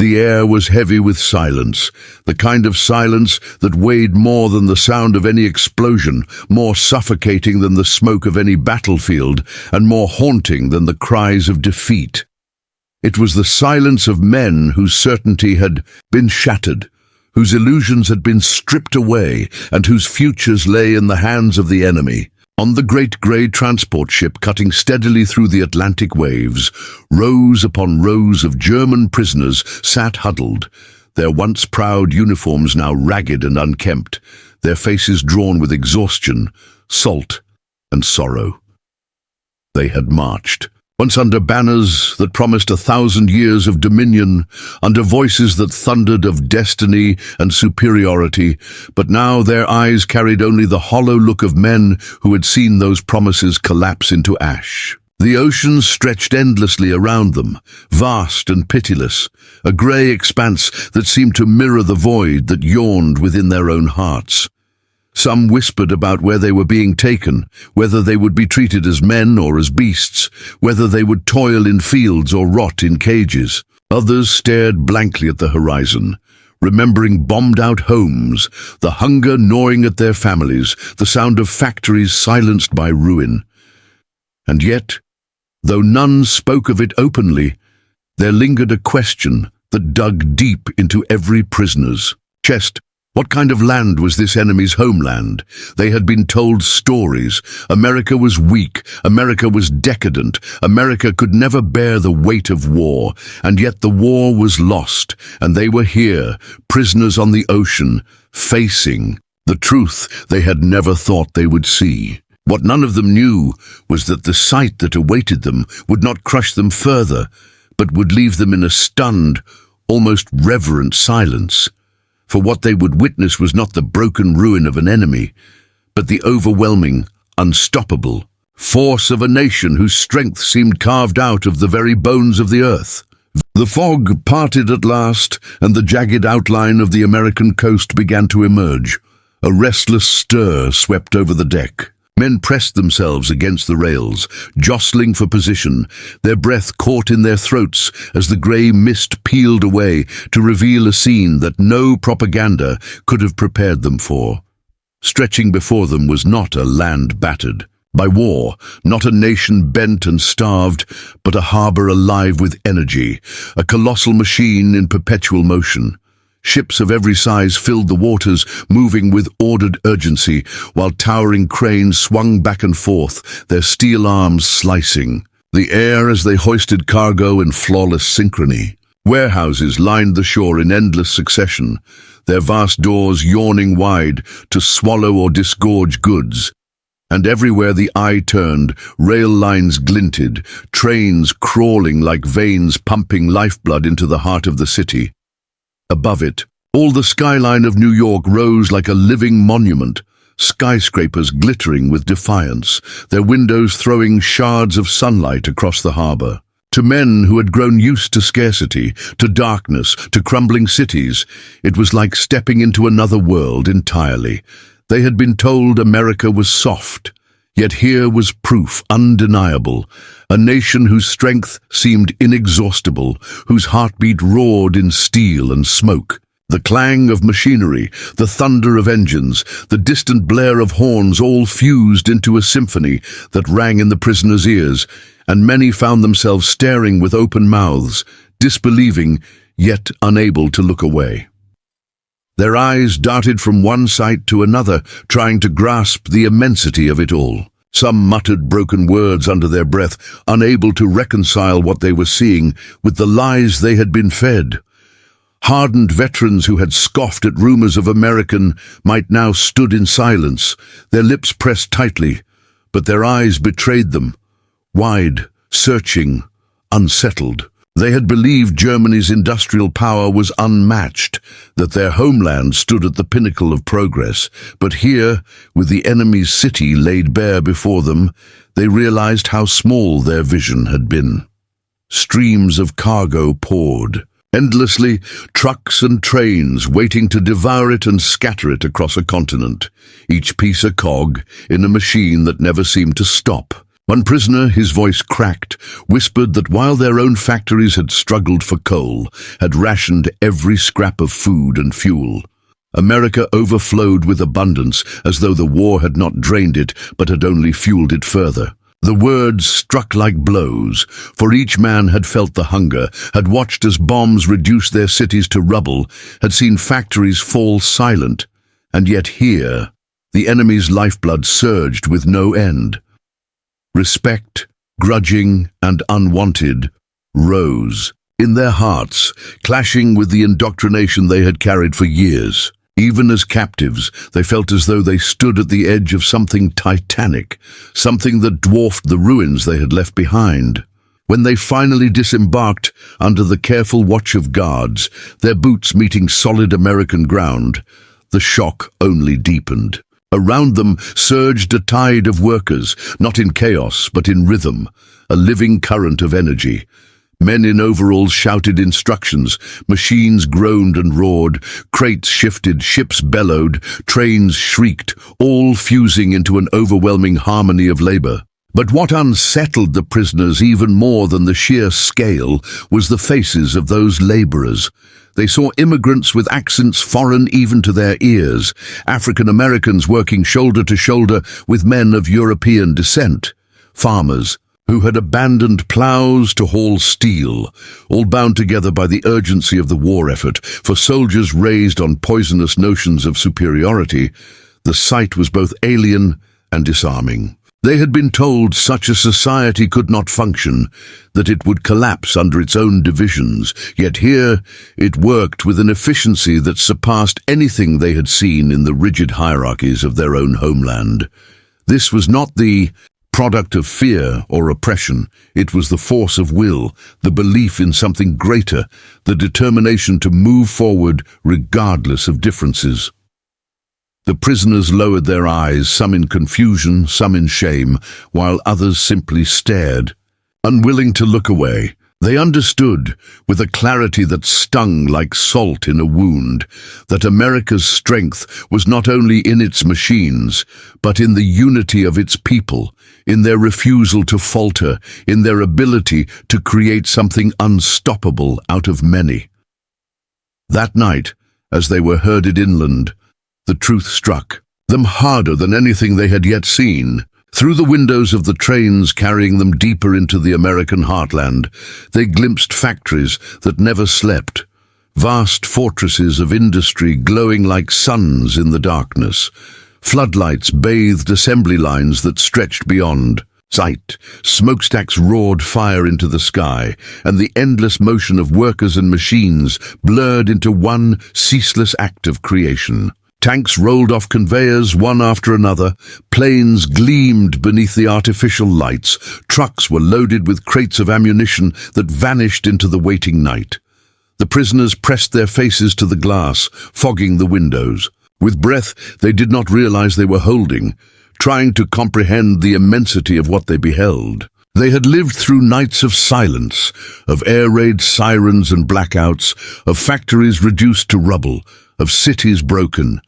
The air was heavy with silence, the kind of silence that weighed more than the sound of any explosion, more suffocating than the smoke of any battlefield, and more haunting than the cries of defeat. It was the silence of men whose certainty had been shattered, whose illusions had been stripped away, and whose futures lay in the hands of the enemy. On the great grey transport ship cutting steadily through the Atlantic waves, rows upon rows of German prisoners sat huddled, their once proud uniforms now ragged and unkempt, their faces drawn with exhaustion, salt, and sorrow. They had marched, once under banners that promised 1,000 years of dominion, under voices that thundered of destiny and superiority, but now their eyes carried only the hollow look of men who had seen those promises collapse into ash. The ocean stretched endlessly around them, vast and pitiless, a grey expanse that seemed to mirror the void that yawned within their own hearts. Some whispered about where they were being taken, whether they would be treated as men or as beasts, whether they would toil in fields or rot in cages. Others stared blankly at the horizon, remembering bombed-out homes, the hunger gnawing at their families, the sound of factories silenced by ruin. And yet, though none spoke of it openly, there lingered a question that dug deep into every prisoner's chest. What kind of land was this enemy's homeland? They had been told stories. America was weak. America was decadent. America could never bear the weight of war. And yet the war was lost, and they were here, prisoners on the ocean, facing the truth they had never thought they would see. What none of them knew was that the sight that awaited them would not crush them further, but would leave them in a stunned, almost reverent silence. For what they would witness was not the broken ruin of an enemy, but the overwhelming, unstoppable force of a nation whose strength seemed carved out of the very bones of the earth. The fog parted at last, and the jagged outline of the American coast began to emerge. A restless stir swept over the deck. Men pressed themselves against the rails, jostling for position, their breath caught in their throats as the grey mist peeled away to reveal a scene that no propaganda could have prepared them for. Stretching before them was not a land battered by war, not a nation bent and starved, but a harbour alive with energy, a colossal machine in perpetual motion. Ships of every size filled the waters, moving with ordered urgency, while towering cranes swung back and forth, their steel arms slicing the air as they hoisted cargo in flawless synchrony. Warehouses lined the shore in endless succession, their vast doors yawning wide to swallow or disgorge goods. And everywhere the eye turned, rail lines glinted, trains crawling like veins pumping lifeblood into the heart of the city. Above it, all the skyline of New York rose like a living monument, skyscrapers glittering with defiance, their windows throwing shards of sunlight across the harbor. To men who had grown used to scarcity, to darkness, to crumbling cities, it was like stepping into another world entirely. They had been told America was soft, yet here was proof undeniable, a nation whose strength seemed inexhaustible, whose heartbeat roared in steel and smoke. The clang of machinery, the thunder of engines, the distant blare of horns all fused into a symphony that rang in the prisoners' ears, and many found themselves staring with open mouths, disbelieving, yet unable to look away. Their eyes darted from one sight to another, trying to grasp the immensity of it all. Some muttered broken words under their breath, unable to reconcile what they were seeing with the lies they had been fed. Hardened veterans who had scoffed at rumors of American might now stood in silence, their lips pressed tightly, but their eyes betrayed them, wide, searching, unsettled. They had believed Germany's industrial power was unmatched, that their homeland stood at the pinnacle of progress. But here, with the enemy's city laid bare before them, they realized how small their vision had been. Streams of cargo poured, endlessly, trucks and trains waiting to devour it and scatter it across a continent, each piece a cog in a machine that never seemed to stop. One prisoner, his voice cracked, whispered that while their own factories had struggled for coal, had rationed every scrap of food and fuel, America overflowed with abundance, as though the war had not drained it, but had only fueled it further. The words struck like blows, for each man had felt the hunger, had watched as bombs reduced their cities to rubble, had seen factories fall silent, and yet here, the enemy's lifeblood surged with no end. Respect, grudging and unwanted, rose in their hearts, clashing with the indoctrination they had carried for years. Even as captives, they felt as though they stood at the edge of something titanic, something that dwarfed the ruins they had left behind. When they finally disembarked under the careful watch of guards, their boots meeting solid American ground, the shock only deepened. Around them surged a tide of workers, not in chaos but in rhythm, a living current of energy. Men in overalls shouted instructions, machines groaned and roared, crates shifted, ships bellowed, trains shrieked, all fusing into an overwhelming harmony of labor. But what unsettled the prisoners even more than the sheer scale was the faces of those laborers. They saw immigrants with accents foreign even to their ears, African Americans working shoulder to shoulder with men of European descent, farmers who had abandoned plows to haul steel, all bound together by the urgency of the war effort. For soldiers raised on poisonous notions of superiority, the sight was both alien and disarming. They had been told such a society could not function, that it would collapse under its own divisions, yet here it worked with an efficiency that surpassed anything they had seen in the rigid hierarchies of their own homeland. This was not the product of fear or oppression. It was the force of will, the belief in something greater, the determination to move forward regardless of differences. The prisoners lowered their eyes, some in confusion, some in shame, while others simply stared. Unwilling to look away, they understood, with a clarity that stung like salt in a wound, that America's strength was not only in its machines, but in the unity of its people, in their refusal to falter, in their ability to create something unstoppable out of many. That night, as they were herded inland, the truth struck them harder than anything they had yet seen. Through the windows of the trains carrying them deeper into the American heartland, they glimpsed factories that never slept, vast fortresses of industry glowing like suns in the darkness, floodlights bathed assembly lines that stretched beyond sight, smokestacks roared fire into the sky, and the endless motion of workers and machines blurred into one ceaseless act of creation. Tanks rolled off conveyors one after another, planes gleamed beneath the artificial lights, trucks were loaded with crates of ammunition that vanished into the waiting night. The prisoners pressed their faces to the glass, fogging the windows. With breath they did not realize they were holding, trying to comprehend the immensity of what they beheld. They had lived through nights of silence, of air raid sirens and blackouts, of factories reduced to rubble, of cities broken.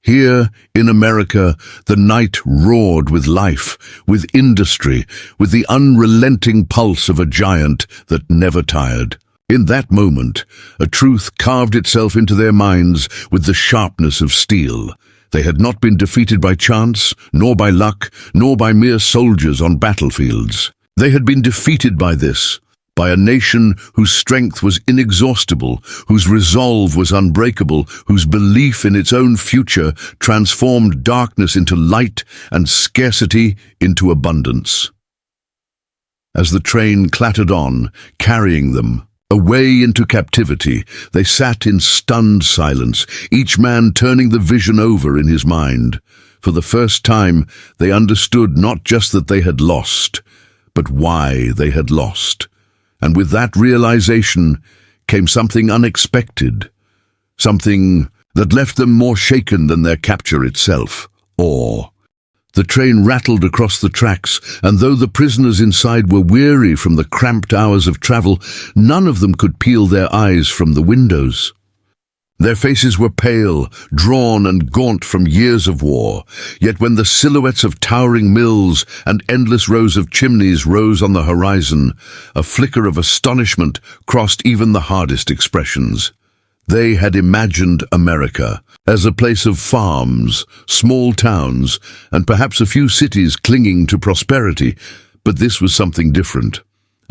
Here, in America, the night roared with life, with industry, with the unrelenting pulse of a giant that never tired. In that moment, a truth carved itself into their minds with the sharpness of steel. They had not been defeated by chance, nor by luck, nor by mere soldiers on battlefields. They had been defeated by this, by a nation whose strength was inexhaustible, whose resolve was unbreakable, whose belief in its own future transformed darkness into light and scarcity into abundance. As the train clattered on, carrying them away into captivity, they sat in stunned silence, each man turning the vision over in his mind. For the first time, they understood not just that they had lost, but why they had lost. And with that realization came something unexpected, something that left them more shaken than their capture itself, awe. The train rattled across the tracks, and though the prisoners inside were weary from the cramped hours of travel, none of them could peel their eyes from the windows. Their faces were pale, drawn and gaunt from years of war, yet when the silhouettes of towering mills and endless rows of chimneys rose on the horizon, a flicker of astonishment crossed even the hardest expressions. They had imagined America as a place of farms, small towns, and perhaps a few cities clinging to prosperity, but this was something different.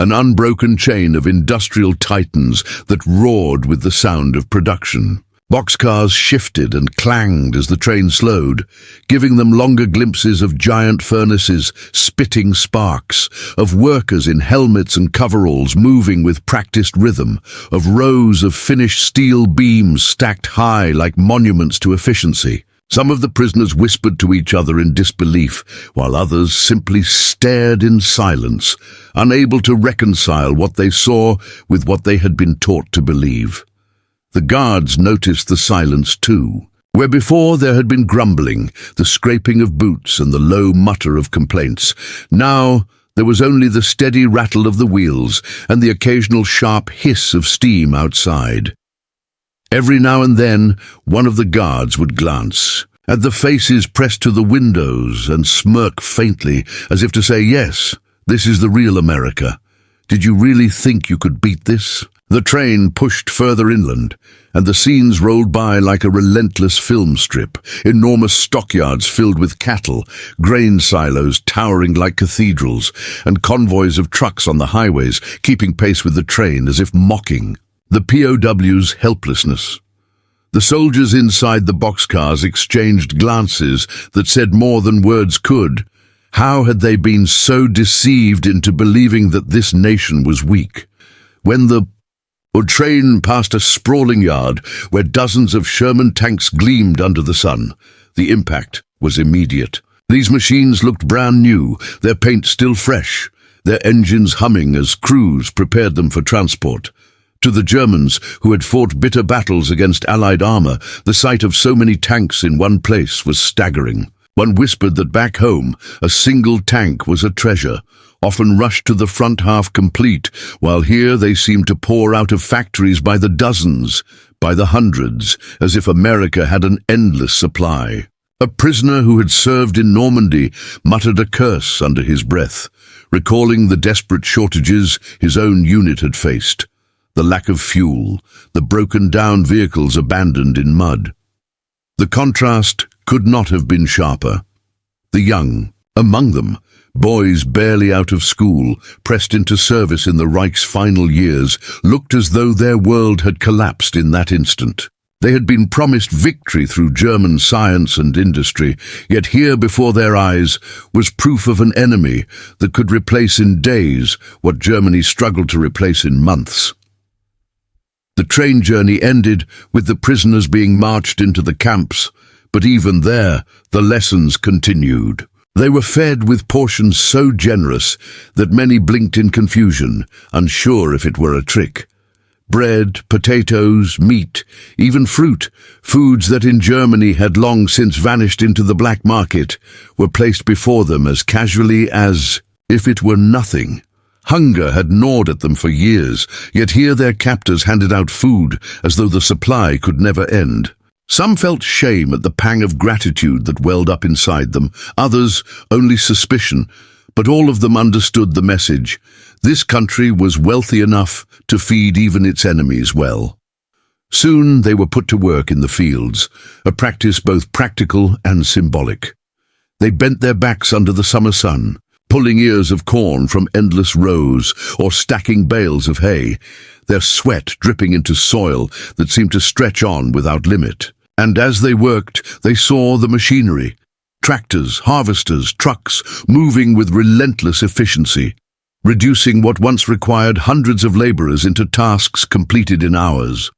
An unbroken chain of industrial titans that roared with the sound of production. Boxcars shifted and clanged as the train slowed, giving them longer glimpses of giant furnaces spitting sparks, of workers in helmets and coveralls moving with practiced rhythm, of rows of finished steel beams stacked high like monuments to efficiency. Some of the prisoners whispered to each other in disbelief, while others simply stared in silence, unable to reconcile what they saw with what they had been taught to believe. The guards noticed the silence too. Where before there had been grumbling, the scraping of boots and the low mutter of complaints, now there was only the steady rattle of the wheels and the occasional sharp hiss of steam outside. Every now and then, one of the guards would glance at the faces pressed to the windows and smirk faintly, as if to say, "Yes, this is the real America. Did you really think you could beat this?" The train pushed further inland, and the scenes rolled by like a relentless film strip, enormous stockyards filled with cattle, grain silos towering like cathedrals, and convoys of trucks on the highways keeping pace with the train as if mocking the POW's helplessness. The soldiers inside the boxcars exchanged glances that said more than words could. How had they been so deceived into believing that this nation was weak? When the train passed a sprawling yard where dozens of Sherman tanks gleamed under the sun, the impact was immediate. These machines looked brand new, their paint still fresh, their engines humming as crews prepared them for transport. To the Germans, who had fought bitter battles against Allied armor, the sight of so many tanks in one place was staggering. One whispered that back home, a single tank was a treasure, often rushed to the front half complete, while here they seemed to pour out of factories by the dozens, by the hundreds, as if America had an endless supply. A prisoner who had served in Normandy muttered a curse under his breath, recalling the desperate shortages his own unit had faced. The lack of fuel, the broken-down vehicles abandoned in mud. The contrast could not have been sharper. The young, among them, boys barely out of school, pressed into service in the Reich's final years, looked as though their world had collapsed in that instant. They had been promised victory through German science and industry, yet here before their eyes was proof of an enemy that could replace in days what Germany struggled to replace in months. The train journey ended with the prisoners being marched into the camps, but even there, the lessons continued. They were fed with portions so generous that many blinked in confusion, unsure if it were a trick. Bread, potatoes, meat, even fruit, foods that in Germany had long since vanished into the black market, were placed before them as casually as if it were nothing. Hunger had gnawed at them for years, yet here their captors handed out food as though the supply could never end. Some felt shame at the pang of gratitude that welled up inside them, others only suspicion, but all of them understood the message. This country was wealthy enough to feed even its enemies well. Soon they were put to work in the fields, a practice both practical and symbolic. They bent their backs under the summer sun, pulling ears of corn from endless rows or stacking bales of hay, their sweat dripping into soil that seemed to stretch on without limit. And as they worked, they saw the machinery, tractors, harvesters, trucks, moving with relentless efficiency, reducing what once required hundreds of laborers into tasks completed in hours.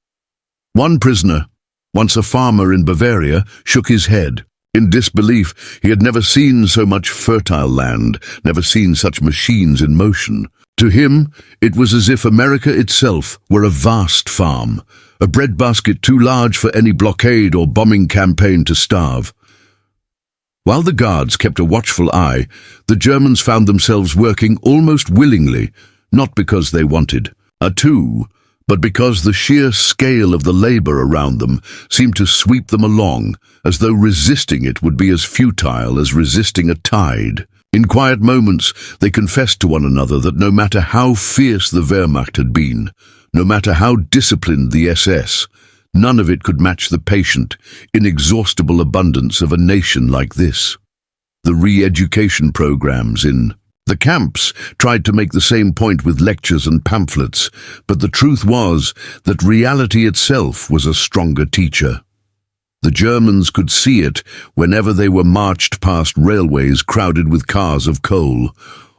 One prisoner, once a farmer in Bavaria, shook his head. In disbelief, he had never seen so much fertile land, never seen such machines in motion. To him, it was as if America itself were a vast farm, a breadbasket too large for any blockade or bombing campaign to starve. While the guards kept a watchful eye, the Germans found themselves working almost willingly, not because they wanted to, but because the sheer scale of the labor around them seemed to sweep them along, as though resisting it would be as futile as resisting a tide. In quiet moments, they confessed to one another that no matter how fierce the Wehrmacht had been, no matter how disciplined the SS, none of it could match the patient, inexhaustible abundance of a nation like this. The re-education programs in the camps tried to make the same point with lectures and pamphlets, but the truth was that reality itself was a stronger teacher. The Germans could see it whenever they were marched past railways crowded with cars of coal,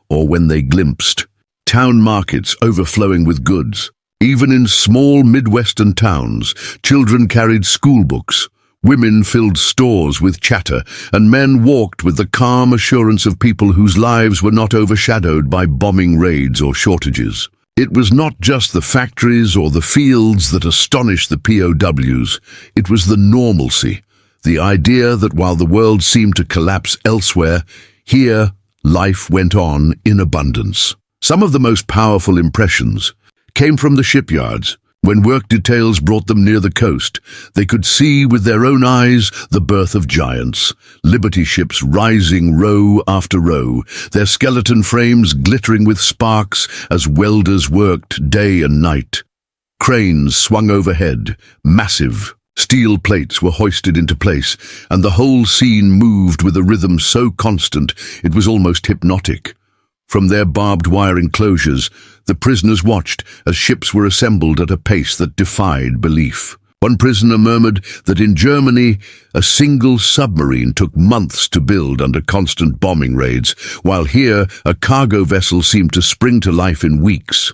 or when they glimpsed town markets overflowing with goods. Even in small Midwestern towns, children carried school books, women filled stores with chatter, and men walked with the calm assurance of people whose lives were not overshadowed by bombing raids or shortages. It was not just the factories or the fields that astonished the POWs, it was the normalcy, the idea that while the world seemed to collapse elsewhere, here life went on in abundance. Some of the most powerful impressions came from the shipyards. When work details brought them near the coast, they could see with their own eyes the birth of giants, Liberty ships rising row after row, their skeleton frames glittering with sparks as welders worked day and night. Cranes swung overhead, massive. Steel plates were hoisted into place, and the whole scene moved with a rhythm so constant it was almost hypnotic. From their barbed wire enclosures, the prisoners watched as ships were assembled at a pace that defied belief. One prisoner murmured that in Germany, a single submarine took months to build under constant bombing raids, while here a cargo vessel seemed to spring to life in weeks.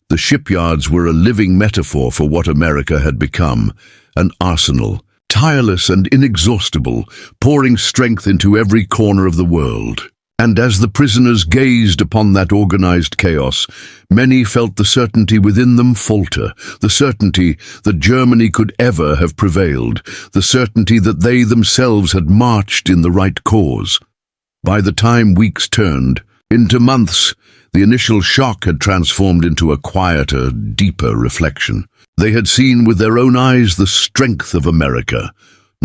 The shipyards were a living metaphor for what America had become, an arsenal, tireless and inexhaustible, pouring strength into every corner of the world. And as the prisoners gazed upon that organized chaos, many felt the certainty within them falter, the certainty that Germany could ever have prevailed, the certainty that they themselves had marched in the right cause. By the time weeks turned into months, the initial shock had transformed into a quieter, deeper reflection. They had seen with their own eyes the strength of America,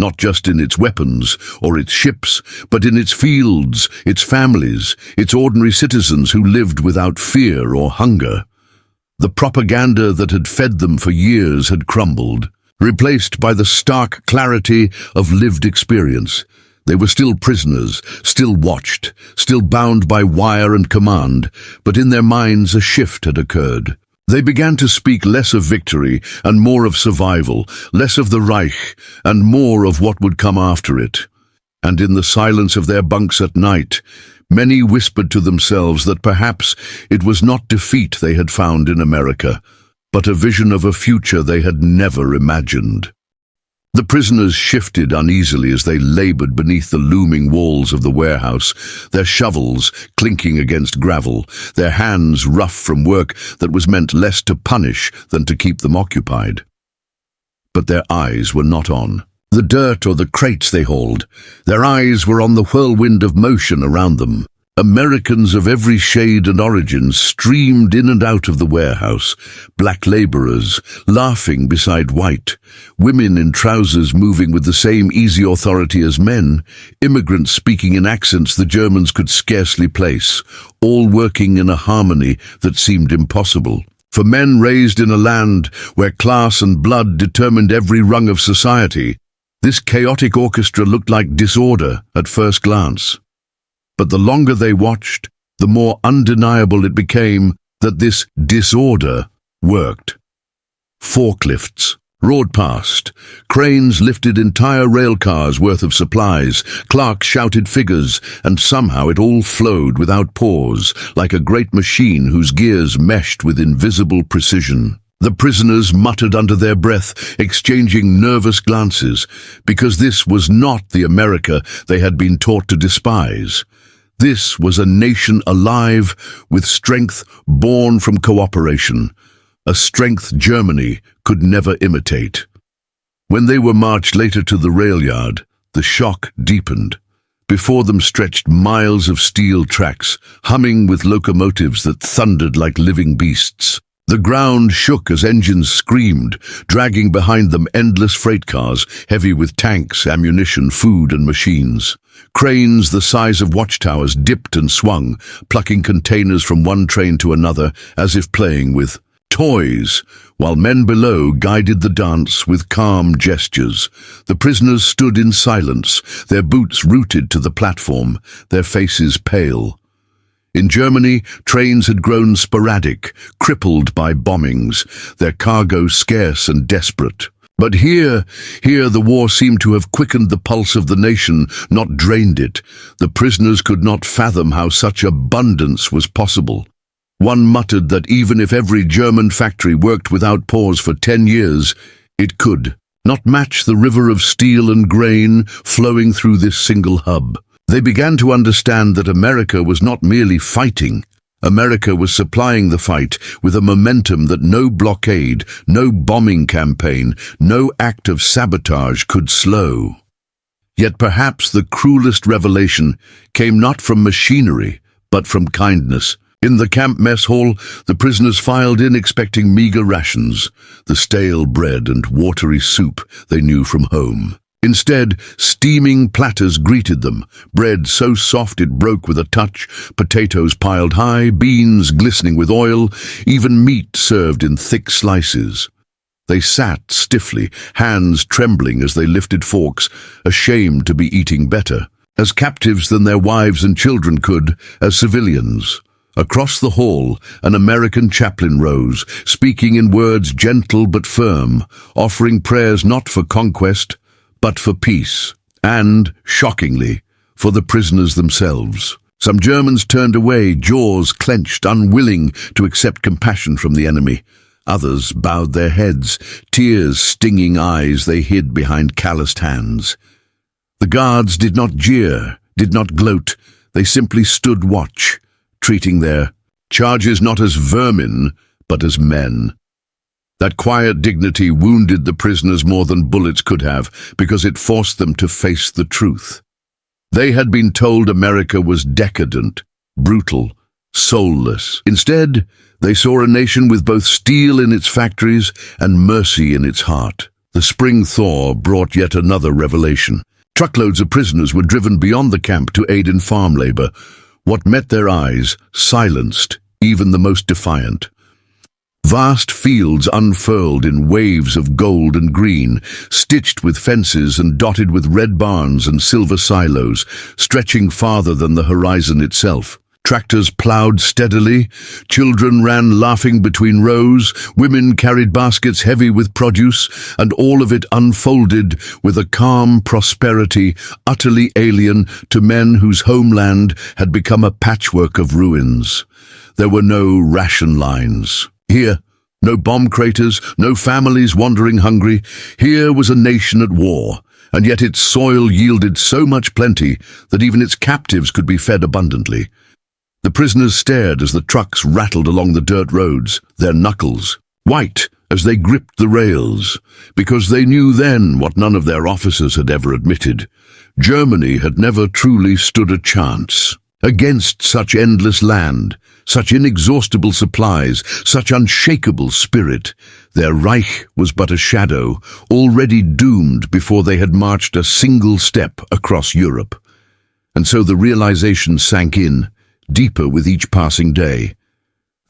not just in its weapons or its ships, but in its fields, its families, its ordinary citizens who lived without fear or hunger. The propaganda that had fed them for years had crumbled, replaced by the stark clarity of lived experience. They were still prisoners, still watched, still bound by wire and command, but in their minds a shift had occurred. They began to speak less of victory and more of survival, less of the Reich and more of what would come after it. And in the silence of their bunks at night, many whispered to themselves that perhaps it was not defeat they had found in America, but a vision of a future they had never imagined. The prisoners shifted uneasily as they labored beneath the looming walls of the warehouse, their shovels clinking against gravel, their hands rough from work that was meant less to punish than to keep them occupied. But their eyes were not on the dirt or the crates they hauled. Their eyes were on the whirlwind of motion around them. Americans of every shade and origin streamed in and out of the warehouse, black laborers laughing beside white, women in trousers moving with the same easy authority as men, immigrants speaking in accents the Germans could scarcely place, all working in a harmony that seemed impossible. For men raised in a land where class and blood determined every rung of society, this chaotic orchestra looked like disorder at first glance. But the longer they watched, the more undeniable it became that this disorder worked. Forklifts roared past, cranes lifted entire rail cars worth of supplies, clerks shouted figures, and somehow it all flowed without pause, like a great machine whose gears meshed with invisible precision. The prisoners muttered under their breath, exchanging nervous glances, because this was not the America they had been taught to despise. This was a nation alive with strength born from cooperation, a strength Germany could never imitate. When they were marched later to the rail yard, the shock deepened. Before them stretched miles of steel tracks, humming with locomotives that thundered like living beasts. The ground shook as engines screamed, dragging behind them endless freight cars, heavy with tanks, ammunition, food, and machines. Cranes the size of watchtowers dipped and swung, plucking containers from one train to another as if playing with toys, while men below guided the dance with calm gestures. The prisoners stood in silence, their boots rooted to the platform, their faces pale. In Germany, trains had grown sporadic, crippled by bombings, their cargo scarce and desperate. But here the war seemed to have quickened the pulse of the nation, not drained it. The prisoners could not fathom how such abundance was possible. One muttered that even if every German factory worked without pause for 10 years, it could not match the river of steel and grain flowing through this single hub. They began to understand that America was not merely fighting. America was supplying the fight with a momentum that no blockade, no bombing campaign, no act of sabotage could slow. Yet perhaps the cruelest revelation came not from machinery, but from kindness. In the camp mess hall, the prisoners filed in expecting meager rations, the stale bread and watery soup they knew from home. Instead, steaming platters greeted them, bread so soft it broke with a touch, potatoes piled high, beans glistening with oil, even meat served in thick slices. They sat stiffly, hands trembling as they lifted forks, ashamed to be eating better, as captives than their wives and children could, as civilians. Across the hall, an American chaplain rose, speaking in words gentle but firm, offering prayers not for conquest, but for peace, and, shockingly, for the prisoners themselves. Some Germans turned away, jaws clenched, unwilling to accept compassion from the enemy. Others bowed their heads, tears stinging eyes they hid behind calloused hands. The guards did not jeer, did not gloat, they simply stood watch, treating their charges not as vermin, but as men. That quiet dignity wounded the prisoners more than bullets could have, because it forced them to face the truth. They had been told America was decadent, brutal, soulless. Instead, they saw a nation with both steel in its factories and mercy in its heart. The spring thaw brought yet another revelation. Truckloads of prisoners were driven beyond the camp to aid in farm labor. What met their eyes silenced even the most defiant. Vast fields unfurled in waves of gold and green, stitched with fences and dotted with red barns and silver silos, stretching farther than the horizon itself. Tractors plowed steadily, children ran laughing between rows, women carried baskets heavy with produce, and all of it unfolded with a calm prosperity utterly alien to men whose homeland had become a patchwork of ruins. There were no ration lines. Here, no bomb craters, no families wandering hungry. Here was a nation at war, and yet its soil yielded so much plenty that even its captives could be fed abundantly. The prisoners stared as the trucks rattled along the dirt roads, their knuckles white as they gripped the rails, because they knew then what none of their officers had ever admitted. Germany had never truly stood a chance against such endless land, such inexhaustible supplies, such unshakable spirit. Their Reich was but a shadow, already doomed before they had marched a single step across Europe. And so the realization sank in, deeper with each passing day.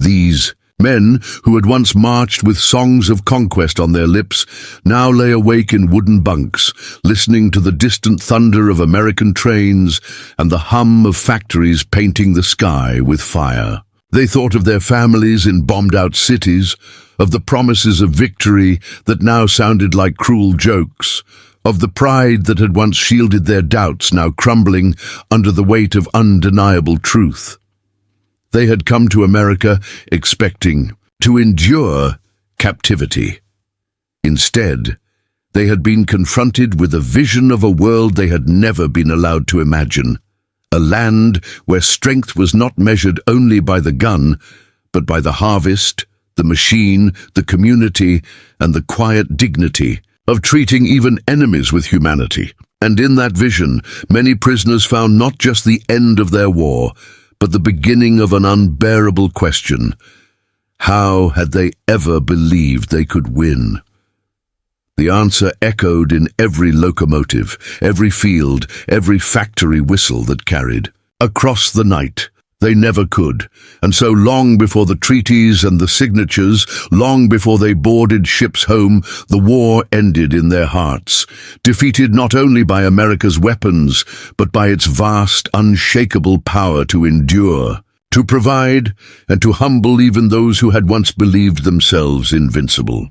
These men, who had once marched with songs of conquest on their lips, now lay awake in wooden bunks, listening to the distant thunder of American trains and the hum of factories painting the sky with fire. They thought of their families in bombed-out cities, of the promises of victory that now sounded like cruel jokes, of the pride that had once shielded their doubts now crumbling under the weight of undeniable truth. They had come to America expecting to endure captivity. Instead, they had been confronted with a vision of a world they had never been allowed to imagine, a land where strength was not measured only by the gun, but by the harvest, the machine, the community, and the quiet dignity of treating even enemies with humanity. And in that vision, many prisoners found not just the end of their war, but the beginning of an unbearable question. How had they ever believed they could win? The answer echoed in every locomotive, every field, every factory whistle that carried. Across the night, they never could, and so long before the treaties and the signatures, long before they boarded ships home, the war ended in their hearts, defeated not only by America's weapons, but by its vast, unshakable power to endure, to provide, and to humble even those who had once believed themselves invincible.